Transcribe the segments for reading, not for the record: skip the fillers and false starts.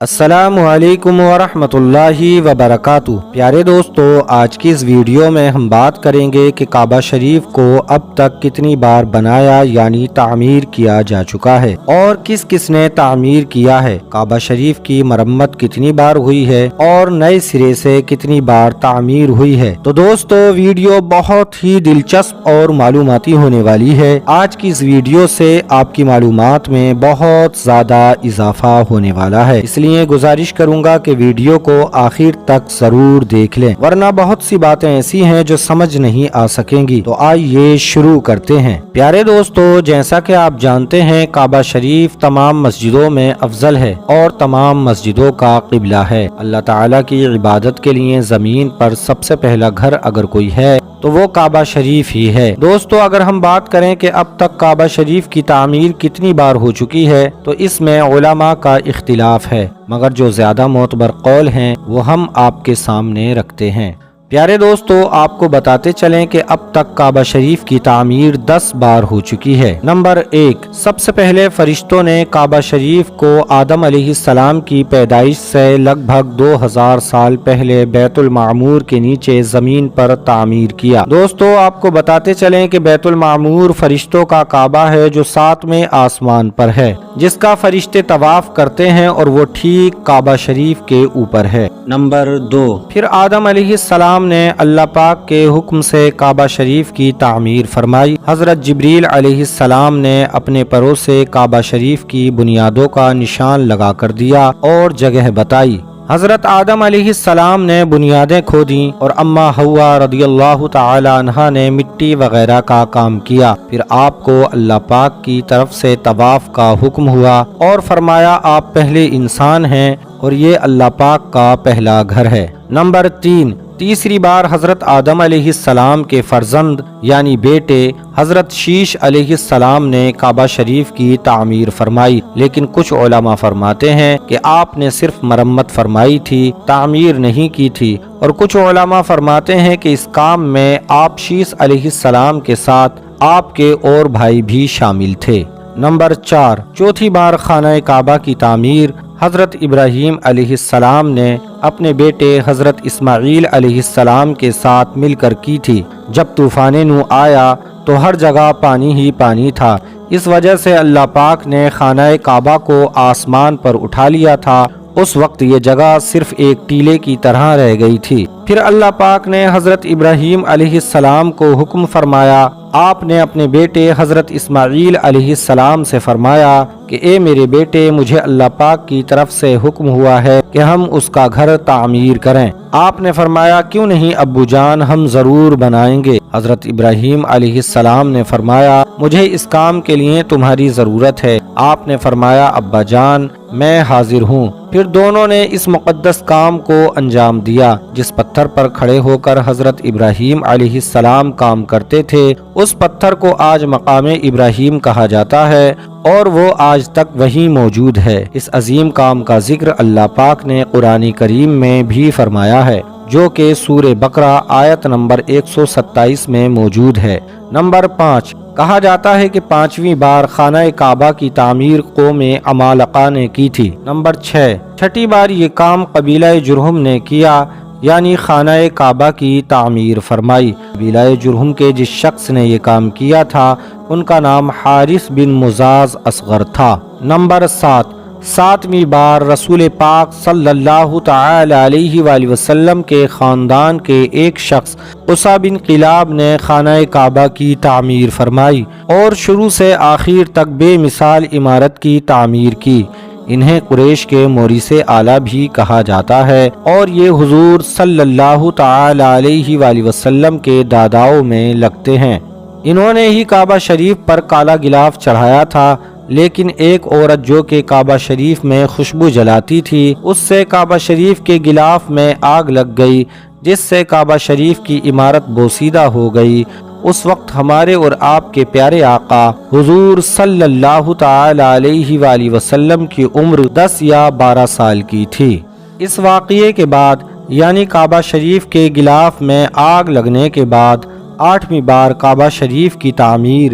السلام علیکم ورحمۃ اللہ وبرکاتہ۔ پیارے دوستو، آج کی اس ویڈیو میں ہم بات کریں گے کہ کعبہ شریف کو اب تک کتنی بار بنایا یعنی تعمیر کیا جا چکا ہے اور کس کس نے تعمیر کیا ہے، کعبہ شریف کی مرمت کتنی بار ہوئی ہے اور نئے سرے سے کتنی بار تعمیر ہوئی ہے۔ تو دوستو، ویڈیو بہت ہی دلچسپ اور معلوماتی ہونے والی ہے۔ آج کی اس ویڈیو سے آپ کی معلومات میں بہت زیادہ اضافہ ہونے والا ہے، اس لیے گزارش کروں گا کہ ویڈیو کو آخر تک ضرور دیکھ لیں، ورنہ بہت سی باتیں ایسی ہیں جو سمجھ نہیں آ سکیں گی۔ تو آئیے شروع کرتے ہیں۔ پیارے دوستو، جیسا کہ آپ جانتے ہیں، کعبہ شریف تمام مسجدوں میں افضل ہے اور تمام مسجدوں کا قبلہ ہے۔ اللہ تعالیٰ کی عبادت کے لیے زمین پر سب سے پہلا گھر اگر کوئی ہے تو وہ کعبہ شریف ہی ہے۔ دوستو، اگر ہم بات کریں کہ اب تک کعبہ شریف کی تعمیر کتنی بار ہو چکی ہے تو اس میں علماء کا اختلاف ہے، مگر جو زیادہ معتبر قول ہیں وہ ہم آپ کے سامنے رکھتے ہیں۔ پیارے دوستو، آپ کو بتاتے چلیں کہ اب تک کعبہ شریف کی تعمیر 10 بار ہو چکی ہے۔ نمبر 1، سب سے پہلے فرشتوں نے کعبہ شریف کو آدم علیہ السلام کی پیدائش سے لگ بھگ 2000 سال پہلے بیت المعمور کے نیچے زمین پر تعمیر کیا۔ دوستو، آپ کو بتاتے چلیں کہ بیت المعمور فرشتوں کا کعبہ ہے جو 7ویں آسمان پر ہے، جس کا فرشتے طواف کرتے ہیں اور وہ ٹھیک کعبہ شریف کے اوپر ہے۔ نمبر 2، پھر آدم علیہ السلام نے اللہ پاک کے حکم سے کعبہ شریف کی تعمیر فرمائی۔ حضرت جبریل علیہ السلام نے اپنے پروں سے کعبہ شریف کی بنیادوں کا نشان لگا کر دیا اور جگہ بتائی۔ حضرت آدم علیہ السلام نے بنیادیں کھودیں اور اماں حوا رضی اللہ تعالی عنہا نے مٹی وغیرہ کا کام کیا۔ پھر آپ کو اللہ پاک کی طرف سے طواف کا حکم ہوا اور فرمایا آپ پہلے انسان ہیں اور یہ اللہ پاک کا پہلا گھر ہے۔ نمبر 3، تیسری بار حضرت آدم علیہ السلام کے فرزند یعنی بیٹے حضرت شیش علیہ السلام نے کعبہ شریف کی تعمیر فرمائی، لیکن کچھ علماء فرماتے ہیں کہ آپ نے صرف مرمت فرمائی تھی، تعمیر نہیں کی تھی، اور کچھ علماء فرماتے ہیں کہ اس کام میں آپ شیش علیہ السلام کے ساتھ آپ کے اور بھائی بھی شامل تھے۔ نمبر 4، چوتھی بار خانہ کعبہ کی تعمیر حضرت ابراہیم علیہ السلام نے اپنے بیٹے حضرت اسماعیل علیہ السلام کے ساتھ مل کر کی تھی۔ جب طوفان نوح آیا تو ہر جگہ پانی ہی پانی تھا، اس وجہ سے اللہ پاک نے خانہ کعبہ کو آسمان پر اٹھا لیا تھا۔ اس وقت یہ جگہ صرف ایک ٹیلے کی طرح رہ گئی تھی۔ پھر اللہ پاک نے حضرت ابراہیم علیہ السلام کو حکم فرمایا۔ آپ نے اپنے بیٹے حضرت اسماعیل علیہ السلام سے فرمایا کہ اے میرے بیٹے، مجھے اللہ پاک کی طرف سے حکم ہوا ہے کہ ہم اس کا گھر تعمیر کریں۔ آپ نے فرمایا کیوں نہیں ابو جان، ہم ضرور بنائیں گے۔ حضرت ابراہیم علیہ السلام نے فرمایا مجھے اس کام کے لیے تمہاری ضرورت ہے۔ آپ نے فرمایا ابا جان، میں حاضر ہوں۔ پھر دونوں نے اس مقدس کام کو انجام دیا۔ جس پتھر پر کھڑے ہو کر حضرت ابراہیم علیہ السلام کام کرتے تھے، اس پتھر کو آج مقام ابراہیم کہا جاتا ہے اور وہ آج تک وہیں موجود ہے۔ اس عظیم کام کا ذکر اللہ پاک نے قرآن کریم میں بھی فرمایا ہے، جو کہ سورہ بقرہ آیت نمبر 127 میں موجود ہے۔ نمبر 5، کہا جاتا ہے کہ 5ویں بار خانہ کعبہ کی تعمیر قوم عمالقہ نے کی تھی۔ نمبر 6، چھٹی بار یہ کام قبیلہ جرہم نے کیا، یعنی خانہ کعبہ کی تعمیر فرمائی۔ قبیلہ جرہم کے جس شخص نے یہ کام کیا تھا ان کا نام حارث بن مزاز اصغر تھا۔ نمبر 7، 7ویں بار رسول پاک صلی اللہ تعالی علیہ وآلہ وسلم کے خاندان کے ایک شخص قصہ بن قلاب نے خانہ کعبہ کی تعمیر فرمائی اور شروع سے آخر تک بے مثال عمارت کی تعمیر کی۔ انہیں قریش کے مورث اعلیٰ بھی کہا جاتا ہے اور یہ حضور صلی اللہ تعالی علیہ وآلہ وسلم کے داداؤں میں لگتے ہیں۔ انہوں نے ہی کعبہ شریف پر کالا غلاف چڑھایا تھا، لیکن ایک عورت جو کہ کعبہ شریف میں خوشبو جلاتی تھی، اس سے کعبہ شریف کے غلاف میں آگ لگ گئی، جس سے کعبہ شریف کی عمارت بوسیدہ ہو گئی۔ اس وقت ہمارے اور آپ کے پیارے آقا حضور صلی اللہ تعالی علیہ وآلہ وسلم کی عمر 10 یا 12 سال کی تھی۔ اس واقعے کے بعد یعنی کعبہ شریف کے غلاف میں آگ لگنے کے بعد 8ویں بار کعبہ شریف کی تعمیر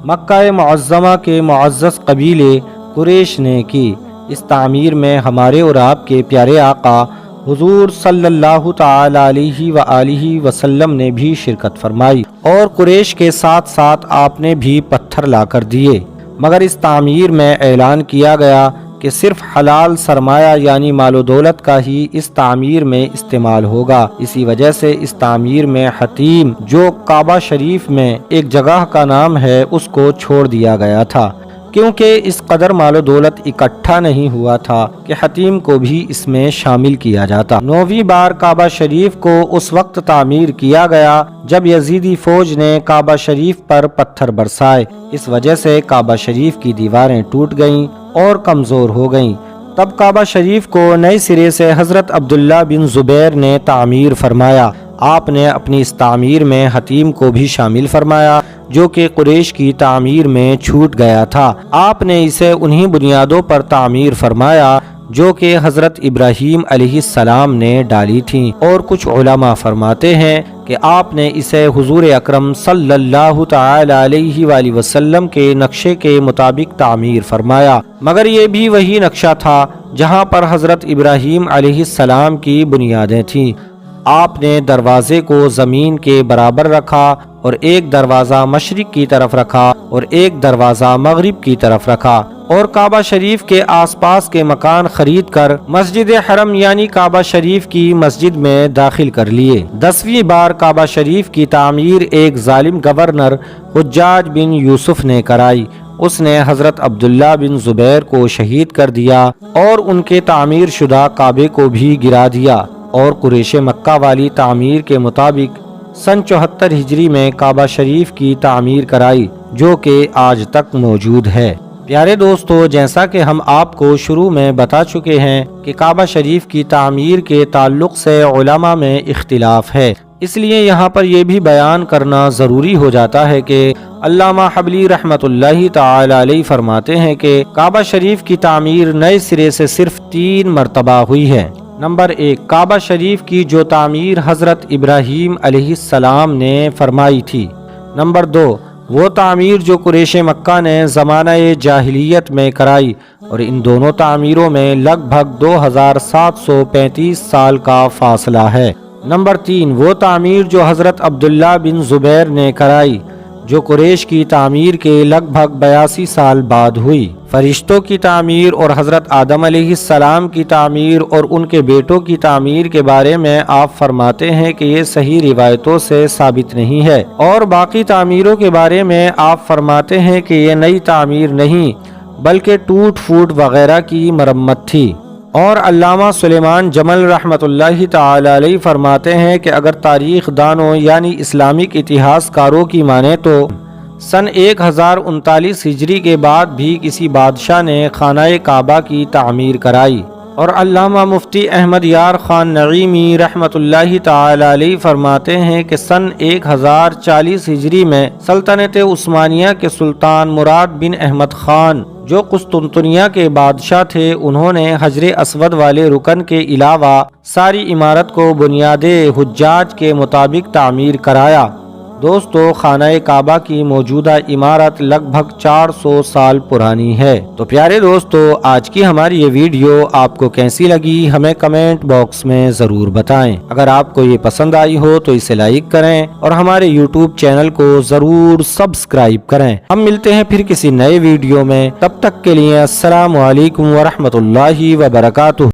مکہ معظمہ کے معزز قبیلے قریش نے کی۔ اس تعمیر میں ہمارے اور آپ کے پیارے آقا حضور صلی اللہ تعالی علیہ وآلہ وسلم نے بھی شرکت فرمائی اور قریش کے ساتھ ساتھ آپ نے بھی پتھر لا کر دیے، مگر اس تعمیر میں اعلان کیا گیا کہ صرف حلال سرمایہ یعنی مال و دولت کا ہی اس تعمیر میں استعمال ہوگا۔ اسی وجہ سے اس تعمیر میں حطیم، جو کعبہ شریف میں ایک جگہ کا نام ہے، اس کو چھوڑ دیا گیا تھا، کیونکہ اس قدر مال و دولت اکٹھا نہیں ہوا تھا کہ حطیم کو بھی اس میں شامل کیا جاتا۔ 9ویں بار کعبہ شریف کو اس وقت تعمیر کیا گیا جب یزیدی فوج نے کعبہ شریف پر پتھر برسائے، اس وجہ سے کعبہ شریف کی دیواریں ٹوٹ گئیں اور کمزور ہو گئیں۔ تب کعبہ شریف کو نئے سرے سے حضرت عبداللہ بن زبیر نے تعمیر فرمایا۔ آپ نے اپنی اس تعمیر میں حطیم کو بھی شامل فرمایا جو کہ قریش کی تعمیر میں چھوٹ گیا تھا۔ آپ نے اسے انہی بنیادوں پر تعمیر فرمایا جو کہ حضرت ابراہیم علیہ السلام نے ڈالی تھیں، اور کچھ علماء فرماتے ہیں کہ آپ نے اسے حضور اکرم صلی اللہ تعالی علیہ وآلہ وسلم کے نقشے کے مطابق تعمیر فرمایا، مگر یہ بھی وہی نقشہ تھا جہاں پر حضرت ابراہیم علیہ السلام کی بنیادیں تھیں۔ آپ نے دروازے کو زمین کے برابر رکھا اور ایک دروازہ مشرق کی طرف رکھا اور ایک دروازہ مغرب کی طرف رکھا، اور کعبہ شریف کے آس پاس کے مکان خرید کر مسجد حرم یعنی کعبہ شریف کی مسجد میں داخل کر لیے۔ 10ویں بار کعبہ شریف کی تعمیر ایک ظالم گورنر حجاج بن یوسف نے کرائی۔ اس نے حضرت عبداللہ بن زبیر کو شہید کر دیا اور ان کے تعمیر شدہ کعبے کو بھی گرا دیا، اور قریش مکہ والی تعمیر کے مطابق سن 74 ہجری میں کعبہ شریف کی تعمیر کرائی، جو کہ آج تک موجود ہے۔ پیارے دوستو، جیسا کہ ہم آپ کو شروع میں بتا چکے ہیں کہ کعبہ شریف کی تعمیر کے تعلق سے علماء میں اختلاف ہے، اس لیے یہاں پر یہ بھی بیان کرنا ضروری ہو جاتا ہے کہ علامہ حبلی رحمۃ اللہ تعالی علیہ فرماتے ہیں کہ کعبہ شریف کی تعمیر نئے سرے سے صرف 3 مرتبہ ہوئی ہے۔ نمبر 1، کعبہ شریف کی جو تعمیر حضرت ابراہیم علیہ السلام نے فرمائی تھی۔ نمبر 2، وہ تعمیر جو قریش مکہ نے زمانہ جاہلیت میں کرائی، اور ان دونوں تعمیروں میں لگ بھگ 2735 سال کا فاصلہ ہے۔ نمبر 3، وہ تعمیر جو حضرت عبداللہ بن زبیر نے کرائی، جو قریش کی تعمیر کے لگ بھگ 82 سال بعد ہوئی۔ فرشتوں کی تعمیر اور حضرت آدم علیہ السلام کی تعمیر اور ان کے بیٹوں کی تعمیر کے بارے میں آپ فرماتے ہیں کہ یہ صحیح روایتوں سے ثابت نہیں ہے، اور باقی تعمیروں کے بارے میں آپ فرماتے ہیں کہ یہ نئی تعمیر نہیں بلکہ ٹوٹ پھوٹ وغیرہ کی مرمت تھی۔ اور علامہ سلیمان جمل رحمۃ اللہ تعالی علیہ فرماتے ہیں کہ اگر تاریخ دانوں یعنی اسلامک اتہاس کاروں کی مانیں تو سن 1039 ہجری کے بعد بھی کسی بادشاہ نے خانہ کعبہ کی تعمیر کرائی، اور علامہ مفتی احمد یار خان نعیمی رحمۃ اللہ تعالی علیہ فرماتے ہیں کہ سن 1040 ہجری میں سلطنت عثمانیہ کے سلطان مراد بن احمد خان جو قسطنطنیہ کے بادشاہ تھے، انہوں نے حجر اسود والے رکن کے علاوہ ساری عمارت کو بنیاد حجاج کے مطابق تعمیر کرایا۔ دوستو، خانہ کعبہ کی موجودہ عمارت لگ بھگ 400 سال پرانی ہے۔ تو پیارے دوستو، آج کی ہماری یہ ویڈیو آپ کو کیسی لگی ہمیں کمنٹ باکس میں ضرور بتائیں۔ اگر آپ کو یہ پسند آئی ہو تو اسے لائک کریں اور ہمارے یوٹیوب چینل کو ضرور سبسکرائب کریں۔ ہم ملتے ہیں پھر کسی نئے ویڈیو میں، تب تک کے لیے السلام علیکم ورحمۃ اللہ وبرکاتہ۔